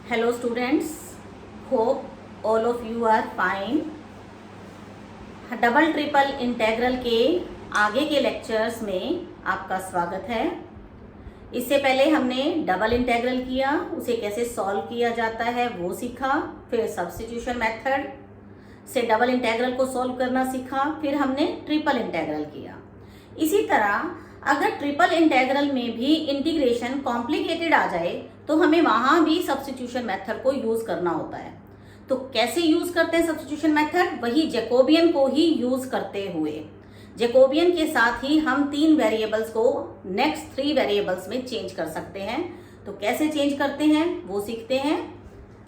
Hello students, hope all of you are fine. Double triple integral के आगे के lectures में आपका स्वागत है। इससे पहले हमने डबल इंटेग्रल किया, उसे कैसे सॉल्व किया जाता है वो सीखा। फिर सब्स्टिट्यूशन मेथड से डबल इंटेग्रल को सॉल्व करना सीखा। फिर हमने ट्रिपल इंटेग्रल किया। इसी तरह अगर ट्रिपल इंटेग्रल में भी इंटीग्रेशन कॉम्प्लिकेटेड आ जाए तो हमें वहां भी सब्स्टिट्यूशन मेथड को यूज करना होता है। तो कैसे यूज करते हैं सब्स्टिट्यूशन मेथड? वही जैकोबियन को ही यूज करते हुए, जैकोबियन के साथ ही हम 3 वेरिएबल्स को नेक्स्ट 3 वेरिएबल्स में चेंज कर सकते हैं। तो कैसे चेंज करते हैं वो सीखते हैं।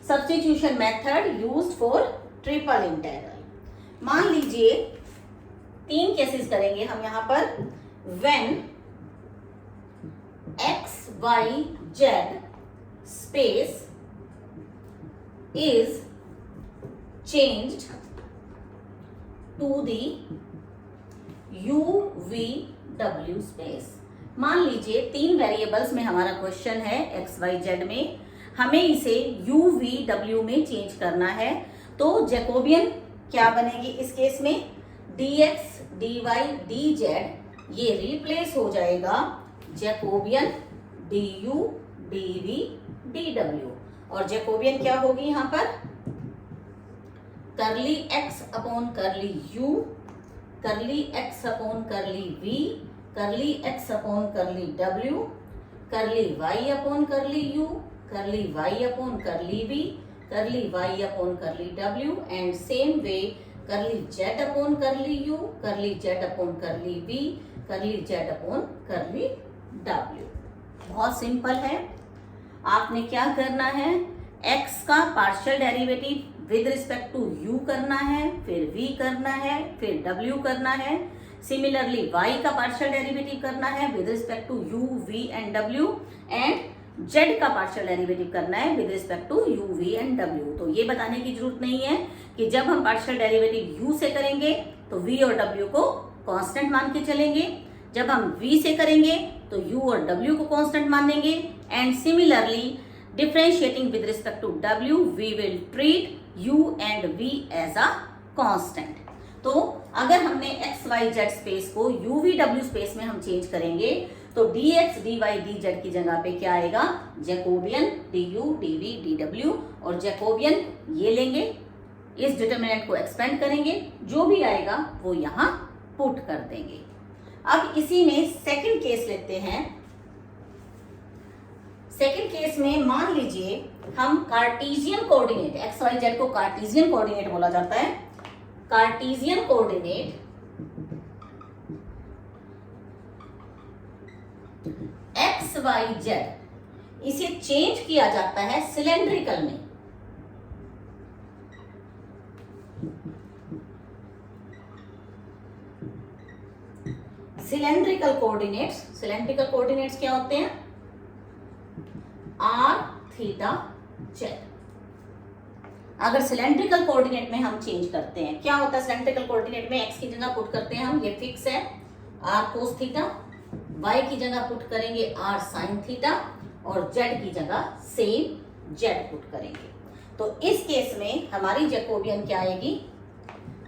Substitution method used for triple integral. मान लीजिए 3 केसेस करेंगे हम यहाँ पर। When x, y, z space is changed to the u, v, w space। मान लीजिए 3 वेरिएबल्स में हमारा क्वेश्चन है x, y, z में, हमें इसे u, v, w में चेंज करना है। तो जैकोबियन क्या बनेगी इस केस में? dx, dy, dz ये रिप्लेस हो जाएगा जैकोबियन du, dv, dw। और जैकोबियन क्या होगी यहाँ पर? करली x अपॉन करली u, करली x अपॉन करली v, करली x अपॉन करली w, करली y अपॉन करली u, करली y अपॉन करली v, करली y अपॉन करली w एंड सेम वे करली z अपॉन करली u, करली z अपॉन करली v, करली z अपॉन करली w। बहुत सिंपल है। आपने क्या करना है? x का partial derivative with respect to u करना है, फिर v करना है, फिर w करना है। सिमिलरली y का पार्शियल डेरिवेटिव करना है with respect to u, v and w and z का पार्शियल डेरिवेटिव करना है with respect to u, v and w। तो ये बताने की जरूरत नहीं है कि जब हम पार्शियल डेरिवेटिव u से करेंगे तो v और w को कांस्टेंट मान के चलेंगे, जब हम v से करेंगे तो u और w को कांस्टेंट मानेंगे and similarly differentiating with respect to w we will treat u and v as a constant. तो अगर हमने x, y, z स्पेस को u, v, w स्पेस में हम चेंज करेंगे तो dx, dy, dz की जगह पे क्या आएगा? Jacobian du, dv, dw। और जैकोबियन ये लेंगे, इस डिटरमिनेंट को एक्सपेंड करेंगे, जो भी आएगा वो यहाँ पुट कर देंगे। अब इसी में सेकंड केस लेते हैं। सेकंड केस में मान लीजिए हम Cartesian coordinate, x y z को कार्टेशियन कोऑर्डिनेट बोला जाता है। Cartesian coordinate x y z, इसे चेंज किया जाता है सिलेंड्रिकल में। सिलेंड्रिकल कोऑर्डिनेट्स क्या होते हैं? R, theta, z. अगर सिलेंड्रिकल कोऑर्डिनेट में हम चेंज करते हैं, क्या होता है सिलेंड्रिकल कोऑर्डिनेट में? एक्स की जगह पुट करते हैं हम, ये फिक्स है, आर कोस थीटा। वाई की जगह पुट करेंगे आर साइन थीटा और जेड की जगह सेम जेड पुट करेंगे। तो इस केस में हमारी जैकोबियन क्या आएगी?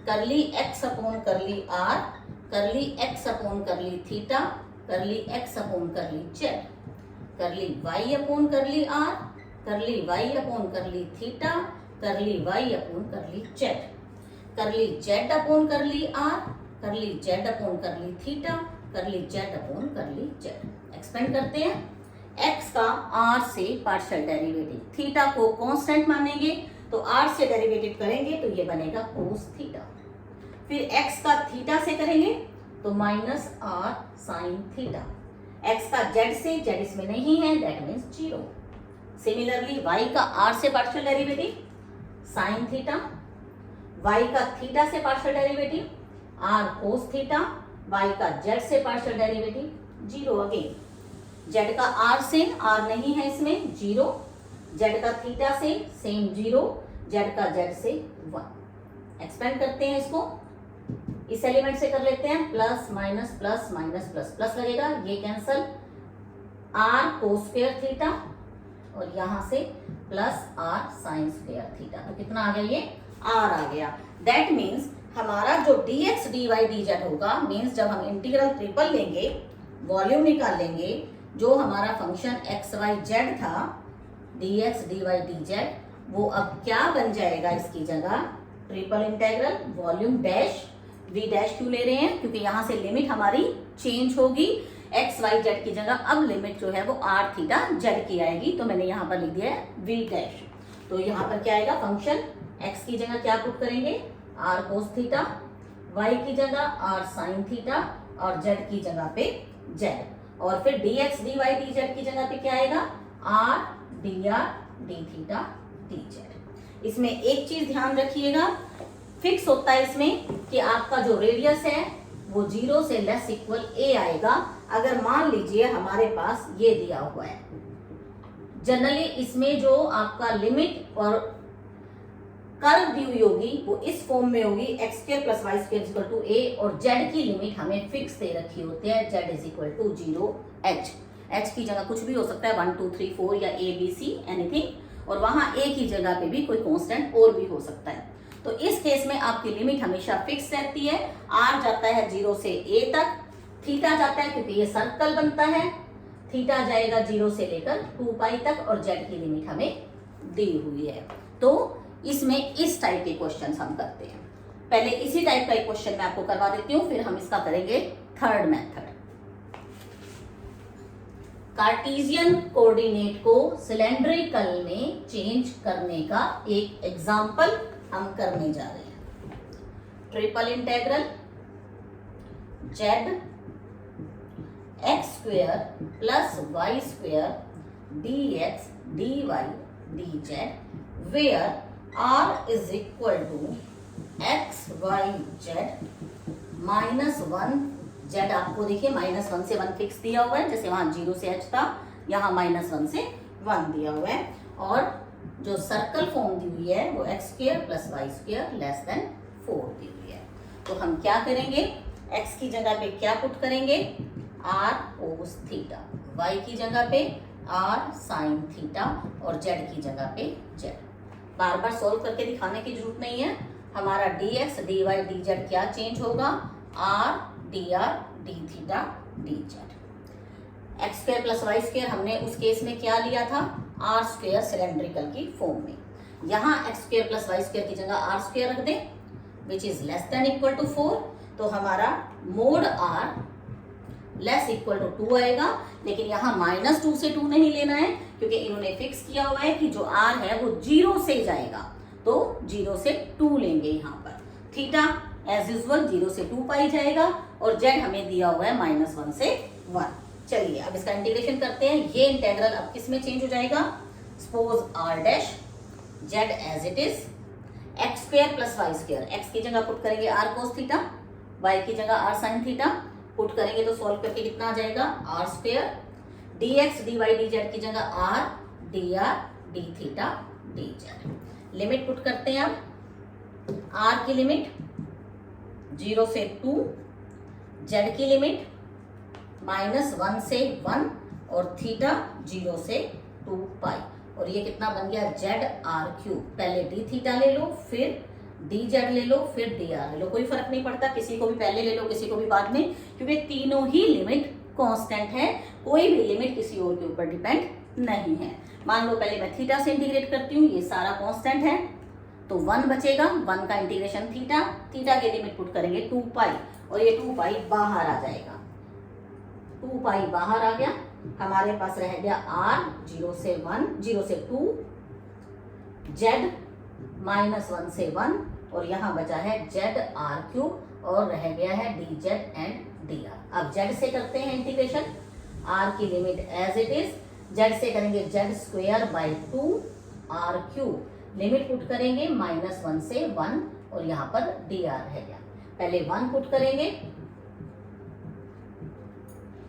करली एक्स अपॉन करली आर, करली x अपॉन करली थीटा, करली x अपॉन करली जेड, करली y अपॉन करली r, करली y अपॉन करली थीटा, करली y अपॉन करली जेड, करली z अपॉन करली r, करली z अपॉन करली थीटा, करली z अपॉन करली जेड। एक्सपेंड करते हैं। x का r से पार्शियल डेरिवेटिव, थीटा को कांस्टेंट मानेंगे तो r से डेरिवेटिव करेंगे तो ये बनेगा कोस थीटा। फिर x का थीटा से करेंगे तो minus r sine theta. x का z से, z इसमें नहीं है, दैट मीन्स 0। सिमिलरली y का r से partial derivative sine theta, y का थीटा से partial derivative r cos theta, y का z से पार्शियल डेरिवेटिव 0 अगेन। z का r से, r नहीं है इसमें, 0, z का थीटा से सेम 0, z का z से 1। एक्सपेंड करते हैं इसको, इस एलिमेंट से कर लेते हैं, plus minus plus minus plus plus लगेगा, ये cancel, r cos square theta और यहाँ से plus r sine square theta. तो कितना आ गया, ये आर आ गया। दैट मीन्स हमारा जो dx dy dz होगा, मीन्स जब हम इंटीग्रल ट्रिपल लेंगे, वॉल्यूम निकाल लेंगे, जो हमारा फंक्शन एक्स वाई जेड था dx dy dz, वो अब क्या बन जाएगा, इसकी जगह triple integral volume dash v dash क्यों ले रहे हैं, क्योंकि यहाँ से लिमिट हमारी चेंज होगी। एक्स वाई जेड की जगह अब लिमिट जो है वो आर थीटा जेड की आएगी, तो मैंने यहाँ पर लिख दिया है v डैश। तो यहाँ पर क्या आएगा, फंक्शन x की जगह क्या पुट करेंगे, आर कोस थीटा, y की जगह आर साइन थीटा और z की जगह पे z, और फिर dx dy dz की जगह पे क्या आएगा, r dr d theta dz। इसमें एक चीज ध्यान रखिएगा, फिक्स होता है इसमें कि आपका जो रेडियस है वो 0 से लेस इक्वल a आएगा। अगर मान लीजिए हमारे पास ये दिया हुआ है, जनरली इसमें जो आपका लिमिट और कर्व दी हुई होगी वो इस फॉर्म में होगी, X square plus Y square equal to A, और जेड की लिमिट हमें फिक्स दे रखी होती है, z is equal to 0 h. H की जगह कुछ भी हो सकता है, 1 2 3 4 या ए बी सी एनीथिंग, और वहां ए की जगह पे भी कोई कांस्टेंट और भी हो सकता है। तो इस केस में आपकी लिमिट हमेशा फिक्स रहती है, आर जाता है 0 से ए तक, थीटा जाता है क्योंकि ये सर्कल बनता है, थीटा जाएगा 0 से लेकर 2 पाई तक, और जेड की लिमिट हमें दी हुई है। तो इसमें इस टाइप के क्वेश्चंस हम करते हैं। पहले इसी टाइप का एक क्वेश्चन मैं आपको करवा देती हूँ, फिर हम इसका करेंगे थर्ड मेथड। कार्टेशियन कोऑर्डिनेट को सिलेंड्रिकल में चेंज करने का एक एग्जांपल हम करने जा रहे हैं। Triple integral z x square plus Y square dx dy dz where r is equal to x y z minus 1 z. आपको देखिए -1 से 1 फिक्स दिया हुआ है, जैसे वहां 0 से h था, यहाँ -1 से 1 दिया हुआ है, और जो सर्कल फॉर्म दी हुई है वो x square plus Y square less than 4 दी हुई है। तो हम क्या करेंगे, x की जगह पे क्या पुट करेंगे, r कोस थीटा, y की जगह पे r साइन थीटा और z की जगह पे z। बार बार सोल्व करके दिखाने की जरूरत नहीं है, हमारा dx dy dz क्या चेंज होगा, r dr d theta dz। X square plus Y square हमने उस केस में क्या लिया था, आर स्क्वायर सिलेंड्रिकल की फॉर्म में, यहाँ x square plus Y square की जगह आर स्क्वायर रख दें which is less than equal to 4। तो हमारा mod r less equal to 2 आएगा, लेकिन यहाँ -2 से 2 नहीं लेना है क्योंकि इन्होंने फिक्स किया हुआ है कि जो आर है वो 0 से जाएगा, तो 0 से 2 लेंगे यहाँ पर। थीटा एज यूजुअल 0 से 2 पाई जाएगा, और जेड हमें दिया हुआ है -1 से 1। चलिए अब इसका इंटीग्रेशन करते हैं। ये इंटेग्रल अब किस में चेंज हो जाएगा, suppose r dash z as it is x square plus Y square, x की जगह पुट करेंगे आर कोस थीटा, वाई की जगह आर साइन थीटा पुट करेंगे तो सॉल्व करके कितना आ जाएगा, r square dx dy dz की जगह r dr d theta dz। Limit put करते हैं अब, आर की लिमिट 0 से 2, जेड की लिमिट -1 से 1 और थीटा 0 से 2 पाई, और ये कितना बन गया, जेड आर क्यूब। पहले डी थीटा ले लो, फिर डी जेड ले लो, फिर डी आर ले लो, कोई फर्क नहीं पड़ता, किसी को भी पहले ले लो किसी को भी बाद में, क्योंकि तीनों ही लिमिट कांस्टेंट है, कोई भी लिमिट किसी और के ऊपर डिपेंड नहीं है। मान लो पहले मैं थीटा से इंटीग्रेट करती हूँ, ये सारा कांस्टेंट है तो 1 बचेगा, 1 का इंटीग्रेशन थीटा, थीटा के लिमिट पुट करेंगे 2 पाई, और ये 2 पाई बाहर आ जाएगा, 2 पाई बाहर आ गया, हमारे पास रह गया r 0 से 1 0 से 2, z -1 से 1, और यहाँ बचा है जेड आर क्यूब, और रह गया है D Z and D R. अब जेड से करते हैं इंटीग्रेशन, आर की limit as it is, Z से करेंगे Z square by 2 R cube, limit put करेंगे -1 से 1, और यहाँ पर डी आर रह गया, पहले 1 पुट करेंगे,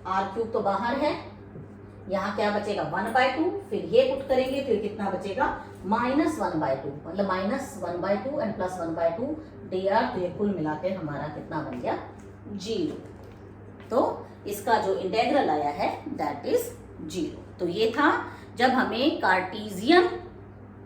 आर क्यूब तो बाहर है, यहाँ क्या बचेगा 1/2, फिर ये पुट करेंगे, फिर कितना बचेगा -1/2, मतलब -1/2 एंड +1/2 dr, तो ये कुल मिलाकर हमारा कितना बन गया 0। तो इसका जो इंटेग्रल आया है दैट इज 0। तो ये था जब हमें कार्टेशियन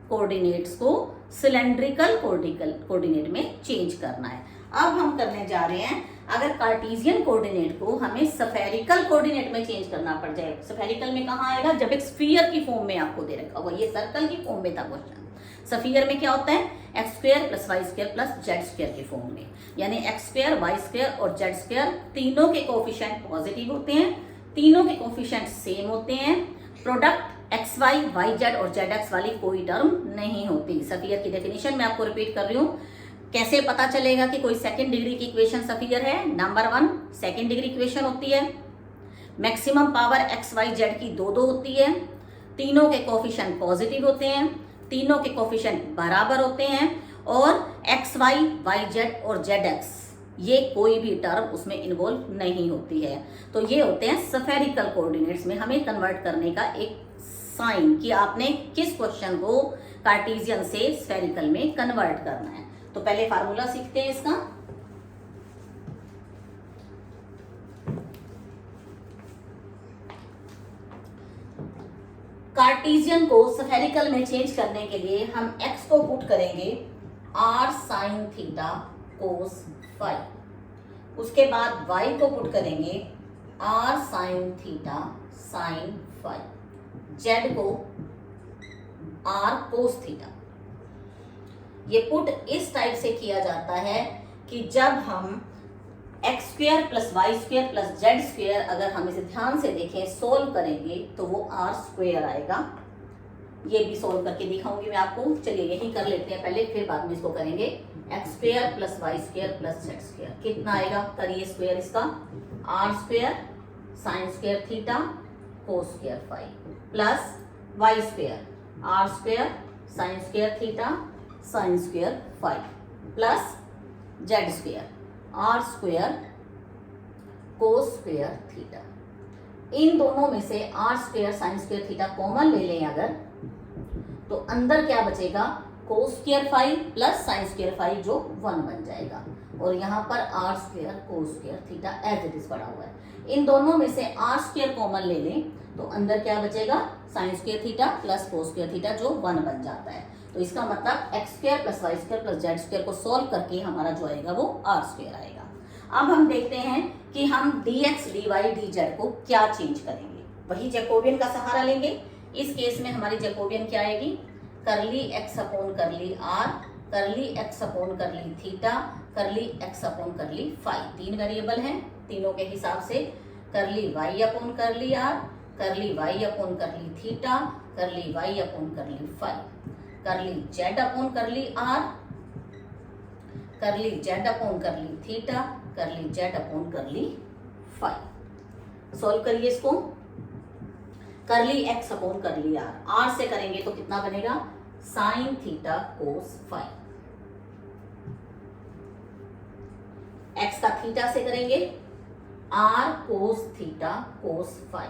कोऑर्डिनेट्स को सिलेंड्रिकल कोऑर्डिनेट में चेंज करना है। अब हम करने जा रहे हैं, अगर कार्टेशियन कोऑर्डिनेट को हमें स्फेरिकल कोऑर्डिनेट में चेंज करना पड़ जाए। स्फेरिकल में कहाँ आएगा, जब एक स्फीयर की फॉर्म में आपको दे रखा हुआ, ये सर्कल की फॉर्म में था क्वेश्चन। स्फीयर में क्या होता है, x square plus Y square plus Z square की फॉर्म में, यानी एक्स स्क्वायर वाई स्क्वायर और जेड स्क्वायर तीनों के कोफिशिएंट पॉजिटिव होते हैं, तीनों के कोफिशिएंट सेम होते हैं। Product x y y z और जेड एक्स वाली कोई टर्म नहीं होती। स्फीयर की डेफिनेशन मैं आपको रिपीट कर रही हूँ। कैसे पता चलेगा कि कोई सेकंड डिग्री की इक्वेशन स्फीयर है? नंबर 1 सेकंड डिग्री इक्वेशन होती है, maximum power x y z की दो होती है, तीनों के कोफिशिएंट पॉजिटिव होते हैं, तीनों के कोफिशिएंट बराबर होते हैं, और एक्स वाई वाई जेड और जेड एक्स ये कोई भी टर्म उसमें इन्वॉल्व नहीं होती है। तो ये होते हैं स्फेरिकल कोऑर्डिनेट्स में हमें कन्वर्ट करने का एक साइन कि आपने किस क्वेश्चन को कार्टेशियन से स्फेरिकल में कन्वर्ट करना है। तो पहले फार्मूला सीखते हैं इसका। कार्टेशियन को स्फेरिकल में चेंज करने के लिए हम x को पुट करेंगे r sine theta cos phi, उसके बाद y को पुट करेंगे r sine theta sine phi, z को r कोस थीटा। ये पुट इस टाइप से किया जाता है कि जब हम x square plus Y square plus Z square अगर हम इसे ध्यान से देखें सोल्व करेंगे तो वो आर स्क्वायर आएगा। ये भी सोल्व करके दिखाऊंगी मैं आपको। चलिए यही कर लेते हैं पहले, फिर बाद में इसको करेंगे। X square plus Y square plus Z square कितना आएगा, करिए स्क्वायर इसका, R square sine square theta cos square phi plus Y square R square sine square theta sine square phi plus Z square R square cos square theta. इन दोनों में से R square sine square theta common ले लें अगर, तो अंदर क्या बचेगा, cos square phi plus sine square phi जो 1 बन जाएगा, और यहाँ पर are square cos square theta as it is पड़ा हुआ है। इन दोनों में से आर स्क्वायर कॉमन ले लें तो अंदर क्या बचेगा, sine square theta plus cos square theta जो 1 बन जाता है। तो इसका मतलब x square plus Y square plus Z square को सोल्व करके हमारा जो आएगा वो आर स्क्वायर आएगा। अब हम देखते हैं कि हम dx dy dz को क्या चेंज करेंगे। वही जैकोबियन का सहारा लेंगे। इस केस में हमारी जैकोबियन क्या आएगी, करली एक्स अपॉन करली आर, करली एक्स अपॉन करली थीटा, करली एक्स अपॉन करली फाई। 3 वेरिएबल हैं, तीनों के हिसाब से करली वाई अपॉन करली आर, करली वाई अपॉन करली थीटा, करली वाई अपॉन करली फाई, करली जेड अपॉन करली आर, करली जेड अपॉन करली थीटा, करली जेड अपॉन करली फाई। सॉल्व करिए इसको। करली एक्स अपॉन करली आर, आर से करेंगे तो कितना बनेगा, sign theta cos phi. X का थीटा से करेंगे r cos theta cos phi.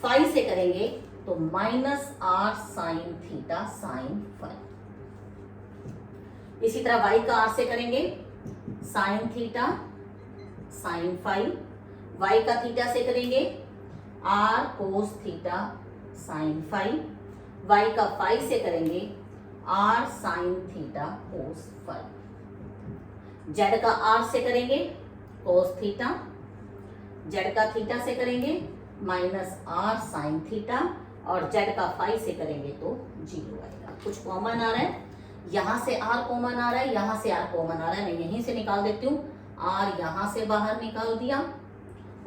Phi से करेंगे तो minus r sine theta sine phi. इसी तरह वाई का आर से करेंगे sine theta sine phi, y का थीटा से करेंगे r cos theta sine phi, y का फाई से करेंगे r sine theta cos phi. Z का आर से करेंगे कोस थीटा, जेड का थीटा से करेंगे माइनस आर साइन थीटा, और जेड का फाई से करेंगे तो 0 आएगा। कुछ कॉमन आ रहा है, यहाँ से आर कॉमन आ रहा है, यहाँ से आर कॉमन आ रहा है, मैं यहीं से निकाल देती हूँ। आर यहाँ से बाहर निकाल दिया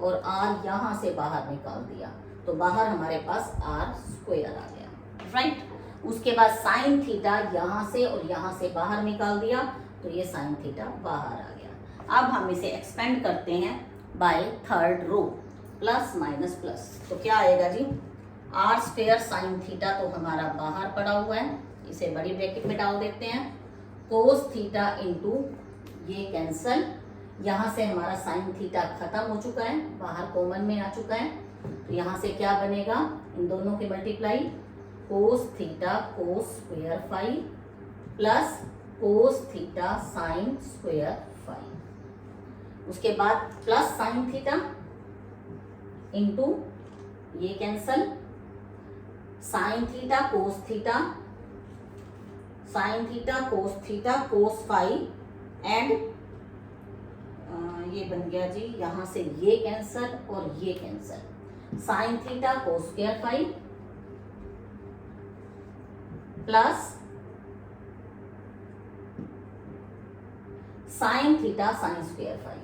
और आर यहाँ से बाहर निकाल दिया, तो बाहर हमारे पास आर स्क्वायर आ गया, राइट। उसके बाद साइन थीटा यहाँ से और यहाँ से बाहर निकाल दिया, तो ये साइन थीटा बाहर आ गया। अब हम इसे एक्सपेंड करते हैं by third row, plus minus plus, तो क्या आएगा जी, आर स्क्वायर साइन थीटा तो हमारा बाहर पड़ा हुआ है, इसे बड़ी ब्रैकेट में डाल देते हैं, कोस थीटा इंटू ये कैंसल, यहाँ से हमारा साइन थीटा खत्म हो चुका है, बाहर कॉमन में आ चुका है, तो यहाँ से क्या बनेगा, इन दोनों की multiply, cos theta cos square phi plus cos theta sine square phi. उसके बाद प्लस साइन थीटा इंटू ये cancel, sine theta cos theta, sine theta cos theta cos phi and ये बन गया जी यहां से ये कैंसर और ये cancel, sine theta cos square phi plus sine theta sine square phi,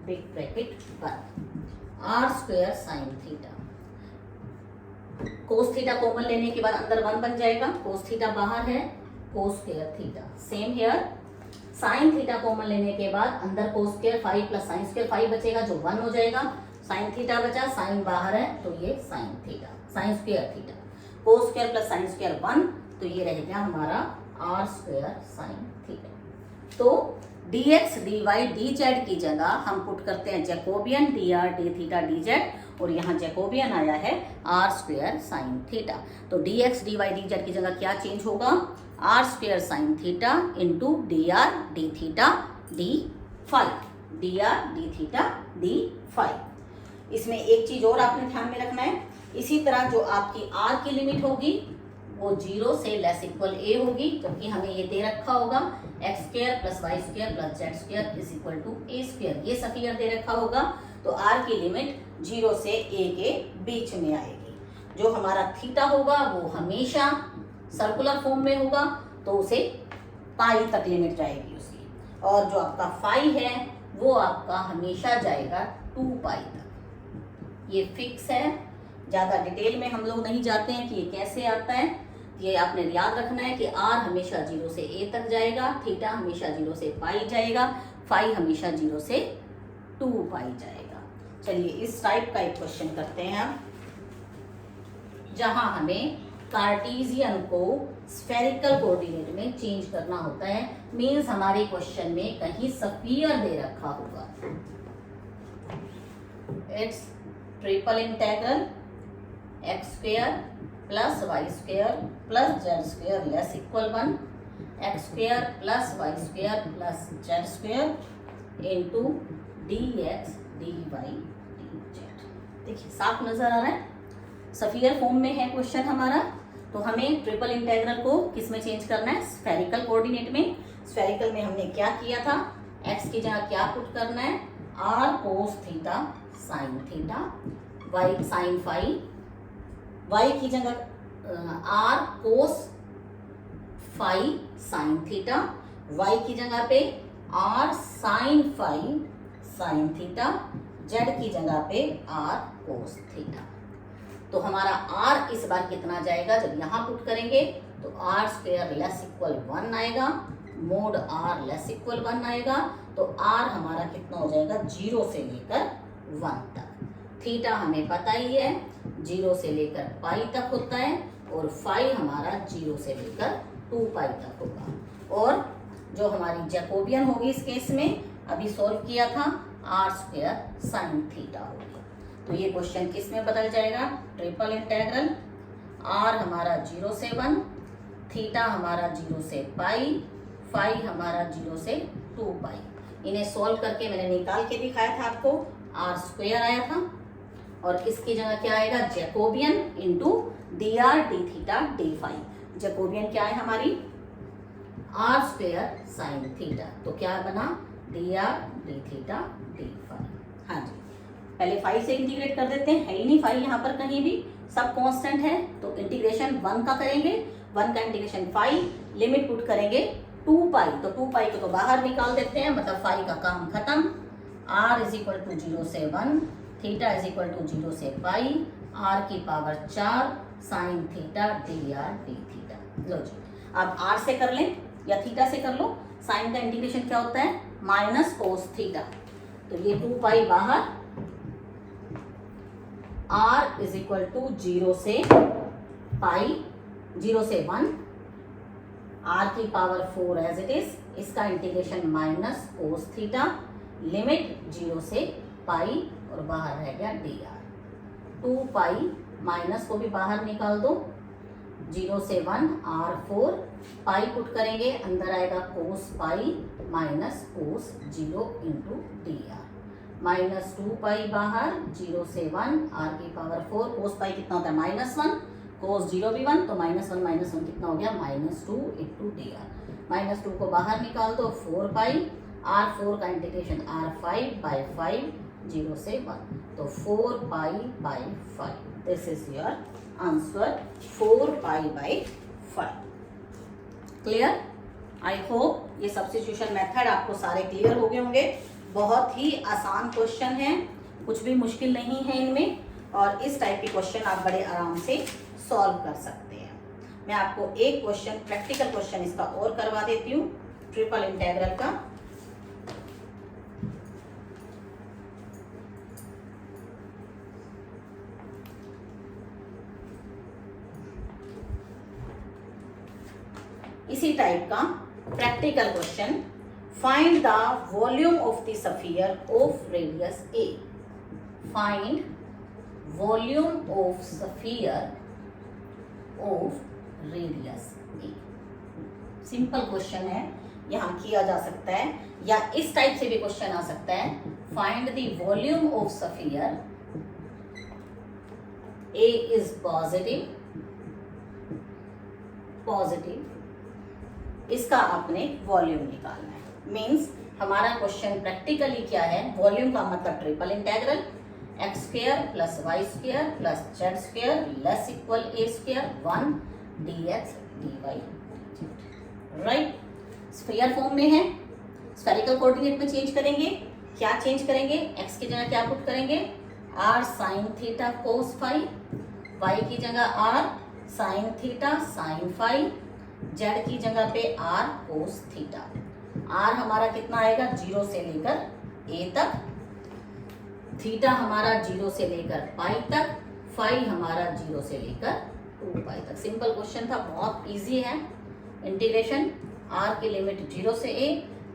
big bracket पर are square sine theta, cos theta common लेने के बाद अंदर 1 बन जाएगा, कोस थीटा बाहर है, cos square theta same here, sine theta common लेने के बाद अंदर cos square phi plus sine square phi बचेगा जो 1 हो जाएगा, साइन थीटा बचा, साइन बाहर है तो ये sign theta sine square theta, cos square plus sine square 1 तो ये रह गया हमारा आर स्क्वायर साइन थीटा। तो dx dy dz की जगह हम पुट करते हैं Jacobian dr d theta dz और यहाँ जैकोबियन आया है आर स्क्वायर साइन थीटा। तो dx dy dz की जगह क्या चेंज होगा, r square sine theta into dr d theta d phi, dr d theta d phi. इसमें एक चीज और आपने ध्यान में रखना है, इसी तरह जो आपकी r की लिमिट होगी वो 0 से लेस इक्वल a होगी, क्योंकि हमें ये दे रखा होगा x square plus Y square plus Z square is equal to a square, ये सफियर दे रखा होगा। तो r की लिमिट 0 से a के बीच में आएगी। जो हमारा थीटा होगा वो हमेशा सर्कुलर फॉर्म में होगा, तो उसे पाई तक लिमिट जाएगी उसकी, और जो आपका फाई है वो आपका हमेशा जाएगा 2 पाई तक। ये फिक्स है, ज़्यादा डिटेल में हम लोग नहीं जाते हैं कि ये कैसे आता है। ये आपने याद रखना है कि r हमेशा 0 से a तक जाएगा, थीटा हमेशा 0 से पाई जाएगा, फाई हमेशा 0 से 2 पाई जाएगा। चलिए इस टाइप का एक क्वेश्चन करते हैं हम, जहां हमें कार्टेशियन को स्फेरिकल कोऑर्डिनेट में चेंज करना होता है। मींस हमारे क्वेश्चन में कहीं स्फीयर दे रखा होगा, it's triple integral x square plus Y square plus Z square less equal 1, x square plus Y square plus Z square into d x d y d z. देखिए साफ नजर आ रहा है, सफियर फॉर्म में है क्वेश्चन हमारा। तो हमें ट्रिपल इंटेग्रल को किस में चेंज करना है, स्फेरिकल कोऑर्डिनेट में। स्फेरिकल में हमने क्या किया था, एक्स की जगह क्या पुट करना है, r cos theta sine theta, y sine phi, y की जगह r cos phi sine theta, y की जगह पे r sine phi sine theta, z की जगह पे आर कोस थीटा। तो हमारा आर इस बार कितना जाएगा, जब यहाँ पुट करेंगे तो आर स्क्वायर लेस इक्वल 1 आएगा, मोड आर लेस इक्वल 1 आएगा। तो आर हमारा कितना हो जाएगा, 0 से लेकर 1 तक। थीटा हमें पता ही है 0 से लेकर पाई तक होता है, और फाई हमारा 0 से लेकर 2 पाई तक होगा। और जो हमारी जैकोबियन होगी इस केस में, अभी सॉल्व किया था, आर स्क्वायर साइन थीटा होगी। तो ये क्वेश्चन किस में बदल जाएगा, ट्रिपल इंटेग्रल आर हमारा 0 से 1, थीटा हमारा 0 से पाई, फाई हमारा 0 से 2 पाई। इन्हें सॉल्व करके मैंने निकाल के दिखाया था आपको, आर स्क्वायर आया था, और इसकी जगह क्या आएगा, Jacobian into D R D theta d phi. Jacobian क्या है हमारी, आर स्क्वायर साइन थीटा, तो क्या बना, d R D theta d phi. हाँ जी, पहले फाई से इंटीग्रेट कर देते हैं, है ही नहीं फाई यहाँ पर कहीं भी, सब कांस्टेंट है। तो इंटीग्रेशन 1 का करेंगे, 1 का इंटीग्रेशन फाई, लिमिट पुट करेंगे 2 पाई, तो 2 पाई को तो बाहर निकाल देते हैं, मतलब फाई का काम खत्म। आर इज इक्वल टू 0 से 1, थीटा इज इक्वल टू 0 से पाई, आर की power 4 sine theta D R D theta. लो जी, अब आर से कर लें या थीटा से कर लो। साइन का इंटीग्रेशन क्या होता है, माइनस कोस थीटा, तो ये 2 पाई बाहर, आर इज इक्वल टू 0 से पाई, 0 से 1, आर की पावर 4 एज इट इज, इसका integration minus cos theta, limit 0 से पाई, और बाहर रह गया डी आर। 2 पाई माइनस को भी बाहर निकाल दो, 0 से 1 आर 4, पाई पुट करेंगे, अंदर आएगा cos pi minus cos 0 into D R. Minus 2 pi बाहर, 0 से 1, r की पावर 4, कोस पाई कितना होता है -1, कोस 0 भी 1, तो -1 कितना हो गया -2 इंटू डी आर। -2 को बाहर निकाल दो, 4 पाई, r4 का इंटीग्रेशन r5/5, 0 से 1, तो 4 pi by 5। This is your answer, 4 pi by 5। Clear? I hope ये सब्स्टिट्यूशन मेथड आपको सारे क्लियर हो गए होंगे। बहुत ही आसान क्वेश्चन है, कुछ भी मुश्किल नहीं है इनमें, और इस टाइप के क्वेश्चन आप बड़े आराम से सॉल्व कर सकते हैं। मैं आपको एक क्वेश्चन, प्रैक्टिकल क्वेश्चन इसका और करवा देती हूँ, ट्रिपल इंटीग्रल का। इसी टाइप का practical question, find the volume of the sphere of radius a। Find volume of sphere of radius a। Simple question है, यहाँ किया जा सकता है, या इस टाइप से भी क्वेश्चन आ सकता है, find the volume of sphere a is positive, इसका आपने वॉल्यूम निकालना है। मीन्स हमारा क्वेश्चन प्रैक्टिकली क्या है, वॉल्यूम का मतलब triple integral x² + y² + z² less equal a² 1 dx dy। Right, sphere form में है, स्फेरिकल कोऑर्डिनेट में चेंज करेंगे। क्या चेंज करेंगे? x की जगह क्या पुट करेंगे? r sin theta cos phi, y की जगह r sin theta sin phi, z की जगह पे r cos थीटा। r हमारा कितना आएगा? 0 से लेकर a तक, थीटा हमारा 0 से लेकर पाई तक, फाई हमारा 0 से लेकर 2 पाई तक। सिंपल क्वेश्चन था, बहुत इजी है। इंटीग्रेशन, r की लिमिट 0 से a,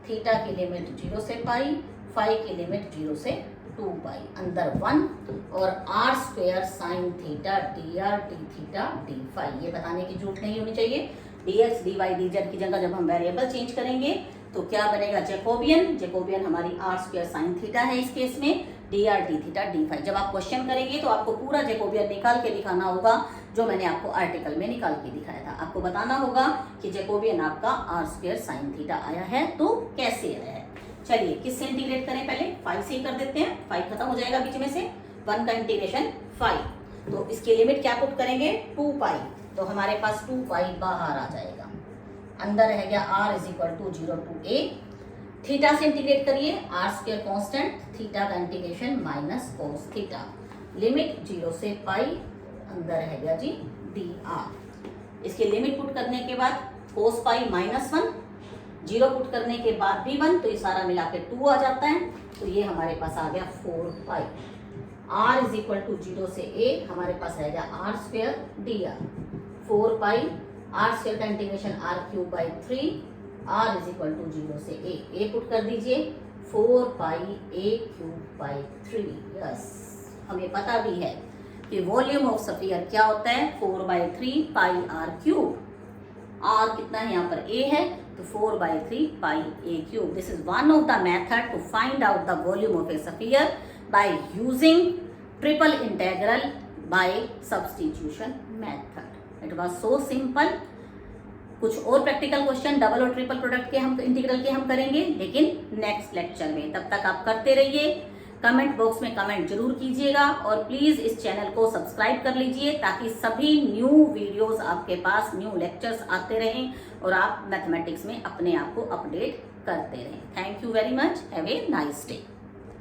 थीटा की लिमिट 0 से पाई, फाई की लिमिट 0 से 2 पाई, अंदर 1, और r² sin theta dr d theta d phi. ये बताने की जरूरत नहीं होनी चाहिए। dx dy dz की जगह जब हम वेरिएबल चेंज करेंगे तो क्या बनेगा? जैकोबियन हमारी r² sin थीटा है इस केस में, dr d theta d phi. जब आप क्वेश्चन करेंगे तो आपको पूरा जैकोबियन निकाल के दिखाना होगा, जो मैंने आपको आर्टिकल में निकाल के दिखाया था। आपको बताना होगा कि जैकोबियन आपका r² sin थीटा आया है, तो कैसे आया है। चलिए किससे इंटीग्रेट करें? पहले 5 से ही कर देते हैं, 5 खत्म हो जाएगा बीच में से, 1 का इंटीग्रेशन 5, तो इसकी लिमिट क्या पुट करेंगे? 2 पाई, तो हमारे पास 2 पाई बाहर आ जाएगा, अंदर रह गया r = 0 to a। थीटा से इंटीग्रेट करिए, r² कांस्टेंट, थीटा का इंटीग्रेशन -cos थीटा, लिमिट 0 से पाई, अंदर रह गया जी dr। इसके लिमिट पुट करने के बाद cos पाई -1, 0 पुट करने के बाद भी 1, तो ये सारा मिला के 2 आ जाता है, तो ये हमारे पास आ गया 4 पाई। r = 0 से a, हमारे पास रह गया r² dr, 4 पाई, r² का इंटीग्रेशन r³ 3, r = 0 से a पुट कर दीजिए, 4 पाई a³ 3। यस, हमें पता भी है कि वॉल्यूम ऑफ स्फीयर क्या होता है? 4/3 पाई r³। r कितना है यहाँ पर? a है, तो 4/3 pi a³। This is one of the method to find out the volume of a sphere by using triple integral by substitution method. It was so simple. कुछ और प्रैक्टिकल क्वेश्चन डबल और triple product के हम integral के हम करेंगे, लेकिन next lecture में। तब तक आप करते रहिए, कमेंट बॉक्स में कमेंट जरूर कीजिएगा, और प्लीज इस चैनल को सब्सक्राइब कर लीजिए ताकि सभी न्यू वीडियोस आपके पास, न्यू लेक्चर्स आते रहें और आप मैथमेटिक्स में अपने आप को अपडेट करते रहें। Thank you very much, have a nice day.